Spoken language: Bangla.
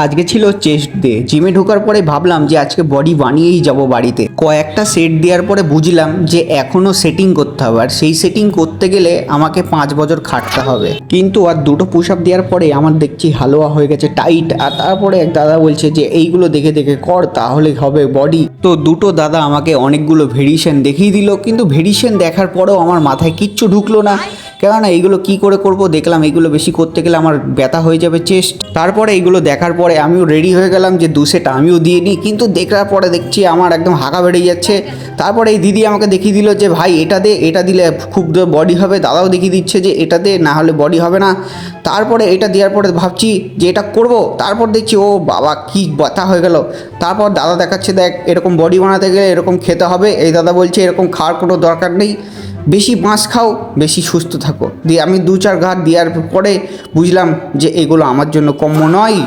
আজকে ছিল চেস্ট ডে। জিমে ঢোকার পরে ভাবলাম যে আজকে বডি বানিয়েই যাব বাড়িতে। কয়েকটা সেট দেওয়ার পরে বুঝলাম যে এখনও সেটিং করতে হবে, আর সেই সেটিং করতে গেলে আমাকে 5 বছর খাটতে হবে। কিন্তু আর দুটো পুশ আপ দেওয়ার পরে আমার দেখছি হালুয়া হয়ে গেছে টাইট। আর তারপরে এক দাদা বলছে যে এইগুলো দেখে দেখে কর, তাহলে হবে বডি। তো দুটো দাদা আমাকে অনেকগুলো ভেরিয়েশন দেখিয়ে দিল, কিন্তু ভেরিয়েশন দেখার পরেও আমার মাথায় কিচ্ছু ঢুকলো না। কেননা এইগুলো কি করে করব, দেখলাম এইগুলো বেশি করতে গেলে আমার ব্যথা হয়ে যাবে চেস্ট। তারপরে এইগুলো দেখার পরে আমিও রেডি হয়ে গেলাম যে 2 সেট আমিও দিয়ে নিই, কিন্তু দেখার পরে দেখছি আমার একদম হাঁকা বেড়ে যাচ্ছে। তারপরে এই দিদি আমাকে দেখিয়ে দিল যে ভাই এটা দে, এটা দিলে খুব বডি হবে। দাদাও দেখিয়ে দিচ্ছে যে এটা দে, না হলে বডি হবে না। তারপরে এটা দেওয়ার পরে ভাবছি যে এটা করব, তারপর দেখছি ও বাবা কি ব্যথা হয়ে গেল। তারপর দাদা দেখাচ্ছে দেখ এরকম বডি বানাতে গেলে এরকম খেতে হবে। এই দাদা বলছে এরকম খাওয়ার কোনো দরকার নেই, বেশি মাছ খাও, বেশি সুস্থ থাকো। দিয়ে আমি 2-4 ঘাট দেওয়ার পরে বুঝলাম যে এগুলো আমার জন্য কম্য নয়।